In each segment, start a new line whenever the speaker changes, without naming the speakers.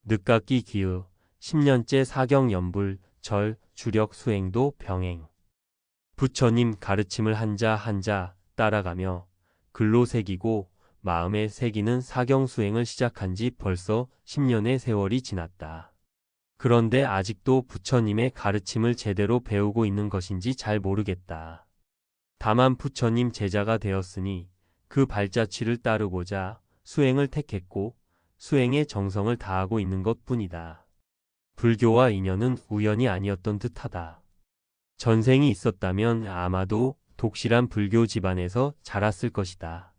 늦깎이 기의, 10년째 사경 연불, 절, 주력 수행도 병행. 부처님 가르침을 한자 한자 따라가며 글로 새기고 마음에 새기는 사경 수행을 시작한 지 벌써 10년의 세월이 지났다. 그런데 아직도 부처님의 가르침을 제대로 배우고 있는 것인지 잘 모르겠다. 다만 부처님 제자가 되었으니 그 발자취를 따르고자 수행을 택했고 수행에 정성을 다하고 있는 것뿐이다. 불교와 인연은 우연이 아니었던 듯하다. 전생이 있었다면 아마도 독실한 불교 집안에서 자랐을 것이다.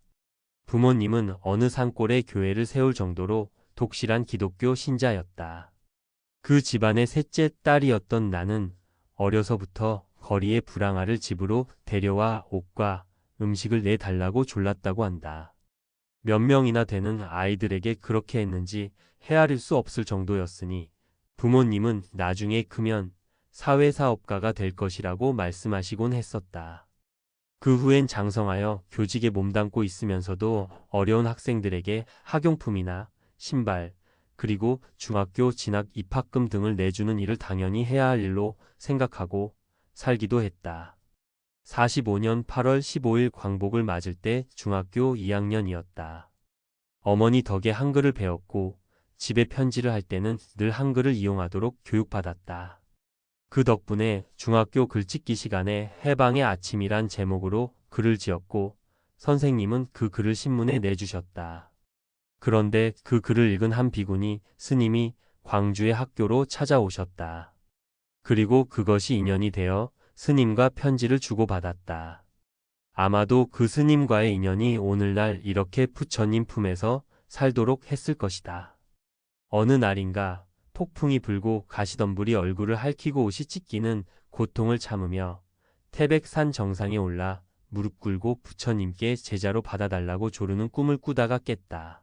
부모님은 어느 산골에 교회를 세울 정도로 독실한 기독교 신자였다. 그 집안의 셋째 딸이었던 나는 어려서부터 거리의 불황아를 집으로 데려와 옷과 음식을 내달라고 졸랐다고 한다. 몇 명이나 되는 아이들에게 그렇게 했는지 헤아릴 수 없을 정도였으니 부모님은 나중에 크면 사회사업가가 될 것이라고 말씀하시곤 했었다. 그 후엔 장성하여 교직에 몸담고 있으면서도 어려운 학생들에게 학용품이나 신발, 그리고 중학교 진학 입학금 등을 내주는 일을 당연히 해야 할 일로 생각하고 살기도 했다. 45년 8월 15일 광복을 맞을 때 중학교 2학년이었다. 어머니 덕에 한글을 배웠고 집에 편지를 할 때는 늘 한글을 이용하도록 교육받았다. 그 덕분에 중학교 글짓기 시간에 해방의 아침이란 제목으로 글을 지었고 선생님은 그 글을 신문에 내주셨다. 그런데 그 글을 읽은 한 비구니 스님이 광주의 학교로 찾아오셨다. 그리고 그것이 인연이 되어 스님과 편지를 주고받았다. 아마도 그 스님과의 인연이 오늘날 이렇게 부처님 품에서 살도록 했을 것이다. 어느 날인가 폭풍이 불고 가시덤불이 얼굴을 핥히고 옷이 찢기는 고통을 참으며 태백산 정상에 올라 무릎 꿇고 부처님께 제자로 받아달라고 조르는 꿈을 꾸다가 깼다.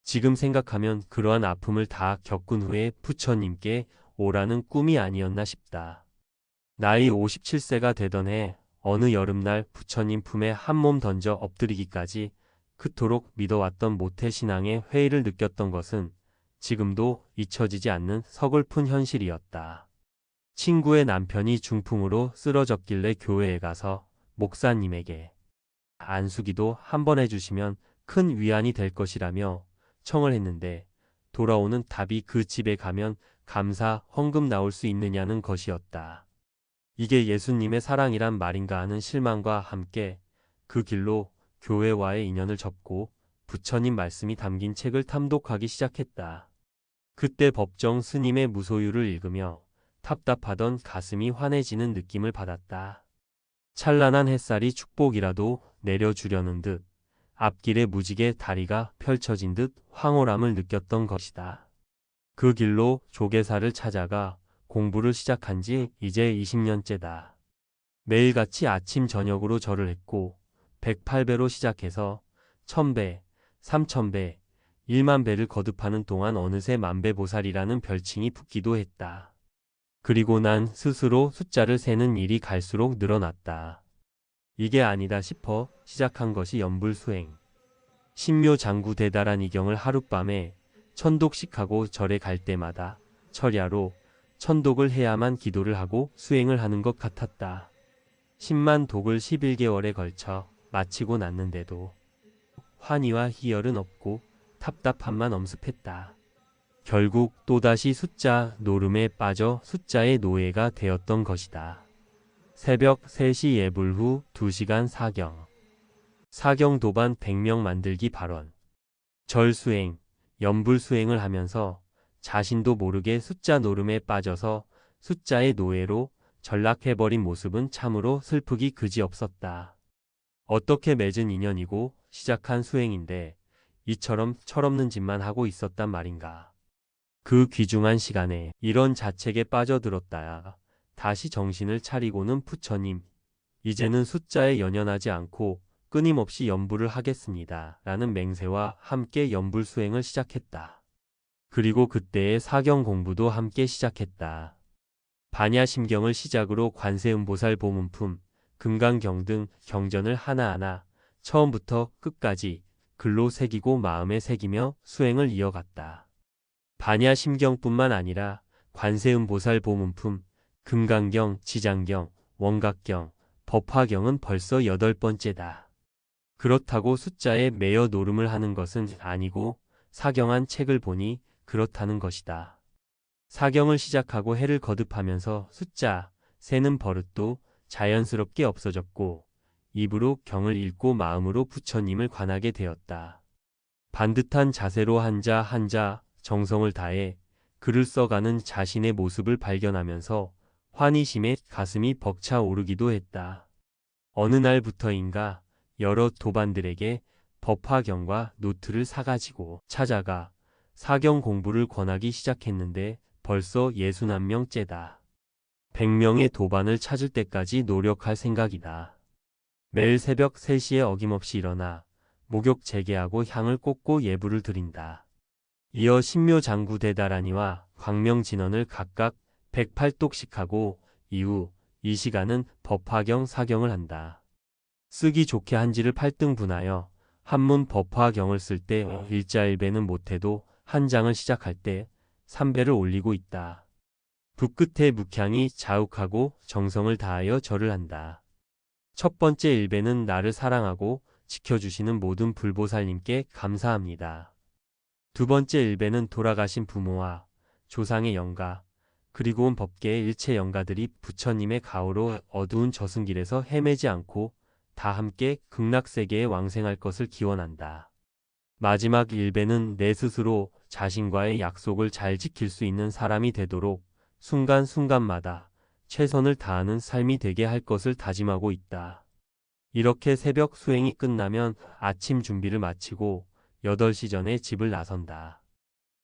지금 생각하면 그러한 아픔을 다 겪은 후에 부처님께 오라는 꿈이 아니었나 싶다. 나이 57세가 되던 해 어느 여름날 부처님 품에 한 몸 던져 엎드리기까지 그토록 믿어왔던 모태신앙의 회의를 느꼈던 것은 지금도 잊혀지지 않는 서글픈 현실이었다. 친구의 남편이 중풍으로 쓰러졌길래 교회에 가서 목사님에게 안수기도 한번 해주시면 큰 위안이 될 것이라며 청을 했는데 돌아오는 답이 그 집에 가면 감사 헌금 나올 수 있느냐는 것이었다. 이게 예수님의 사랑이란 말인가 하는 실망과 함께 그 길로 교회와의 인연을 접고 부처님 말씀이 담긴 책을 탐독하기 시작했다. 그때 법정 스님의 무소유를 읽으며 답답하던 가슴이 환해지는 느낌을 받았다. 찬란한 햇살이 축복이라도 내려주려는 듯 앞길에 무지개 다리가 펼쳐진 듯 황홀함을 느꼈던 것이다. 그 길로 조계사를 찾아가 공부를 시작한 지 이제 20년째다. 매일같이 아침 저녁으로 절을 했고 108배로 시작해서 1000배, 3000배, 1만배를 거듭하는 동안 어느새 만배보살이라는 별칭이 붙기도 했다. 그리고 난 스스로 숫자를 세는 일이 갈수록 늘어났다. 이게 아니다 싶어 시작한 것이 연불수행. 신묘장구 대다란 이경을 하룻밤에 천독씩하고 절에 갈 때마다 철야로 천독을 해야만 기도를 하고 수행을 하는 것 같았다. 10만 독을 11개월에 걸쳐 마치고 났는데도 환희와 희열은 없고 답답함만 엄습했다. 결국 또다시 숫자 노름에 빠져 숫자의 노예가 되었던 것이다. 새벽 3시 예불 후 2시간 사경. 사경 도반 100명 만들기 발언. 절수행, 연불수행을 하면서 자신도 모르게 숫자 노름에 빠져서 숫자의 노예로 전락해버린 모습은 참으로 슬프기 그지없었다. 어떻게 맺은 인연이고 시작한 수행인데 이처럼 철없는 짓만 하고 있었단 말인가. 그 귀중한 시간에 이런 자책에 빠져들었다야 다시 정신을 차리고는 부처님, 이제는 숫자에 연연하지 않고 끊임없이 연불을 하겠습니다. 라는 맹세와 함께 연불 수행을 시작했다. 그리고 그때의 사경 공부도 함께 시작했다. 반야심경을 시작으로 관세음보살 보문품, 금강경 등 경전을 하나하나 처음부터 끝까지 글로 새기고 마음에 새기며 수행을 이어갔다. 반야심경뿐만 아니라 관세음보살 보문품, 금강경, 지장경, 원각경, 법화경은 벌써 8번째다. 그렇다고 숫자에 매여 노름을 하는 것은 아니고 사경한 책을 보니 그렇다는 것이다. 사경을 시작하고 해를 거듭하면서 숫자, 세는 버릇도 자연스럽게 없어졌고 입으로 경을 읽고 마음으로 부처님을 관하게 되었다. 반듯한 자세로 한자 한자 정성을 다해 글을 써가는 자신의 모습을 발견하면서 환희심에 가슴이 벅차 오르기도 했다. 어느 날부터인가 여러 도반들에게 법화경과 노트를 사가지고 찾아가 사경 공부를 권하기 시작했는데 벌써 61명째다. 100명의 도반을 찾을 때까지 노력할 생각이다. 매일 새벽 3시에 어김없이 일어나 목욕 재개하고 향을 꽂고 예불을 드린다. 이어 신묘장구 대다라니와 광명진언을 각각 108독씩 하고 이후 이 시간은 법화경 사경을 한다. 쓰기 좋게 한지를 8등 분하여 한문 법화경을 쓸 때 일자일배는 못해도 한 장을 시작할 때 3배를 올리고 있다. 붓끝에 묵향이 자욱하고 정성을 다하여 절을 한다. 첫 번째 일배는 나를 사랑하고 지켜주시는 모든 불보살님께 감사합니다. 두 번째 일배는 돌아가신 부모와 조상의 영가, 그리고 온 법계의 일체 영가들이 부처님의 가호로 어두운 저승길에서 헤매지 않고 다 함께 극락세계에 왕생할 것을 기원한다. 마지막 일배는 내 스스로 자신과의 약속을 잘 지킬 수 있는 사람이 되도록 순간순간마다 최선을 다하는 삶이 되게 할 것을 다짐하고 있다. 이렇게 새벽 수행이 끝나면 아침 준비를 마치고 8시 전에 집을 나선다.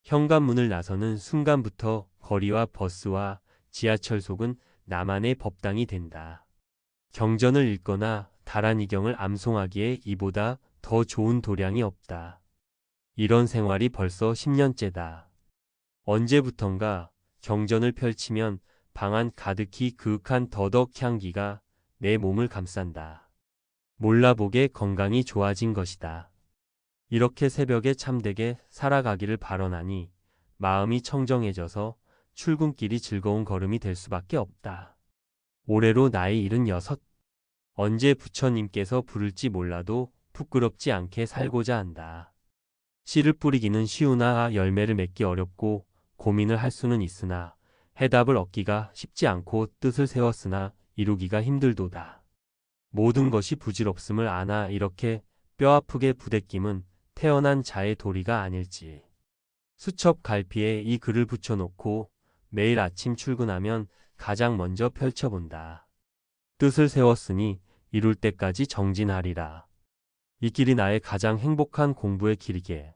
현관문을 나서는 순간부터 거리와 버스와 지하철 속은 나만의 법당이 된다. 경전을 읽거나 다란이경을 암송하기에 이보다 더 좋은 도량이 없다. 이런 생활이 벌써 10년째다. 언제부턴가 경전을 펼치면 방 안 가득히 그윽한 더덕 향기가 내 몸을 감싼다. 몰라보게 건강이 좋아진 것이다. 이렇게 새벽에 참되게 살아가기를 발언하니 마음이 청정해져서 출근길이 즐거운 걸음이 될 수밖에 없다. 올해로 나이 76. 언제 부처님께서 부를지 몰라도 부끄럽지 않게 살고자 한다. 씨를 뿌리기는 쉬우나 열매를 맺기 어렵고 고민을 할 수는 있으나 해답을 얻기가 쉽지 않고 뜻을 세웠으나 이루기가 힘들도다. 모든 것이 부질없음을 아나 이렇게 뼈아프게 부대낌은 태어난 자의 도리가 아닐지. 수첩 갈피에 이 글을 붙여놓고 매일 아침 출근하면 가장 먼저 펼쳐본다. 뜻을 세웠으니 이룰 때까지 정진하리라. 이 길이 나의 가장 행복한 공부의 길이게.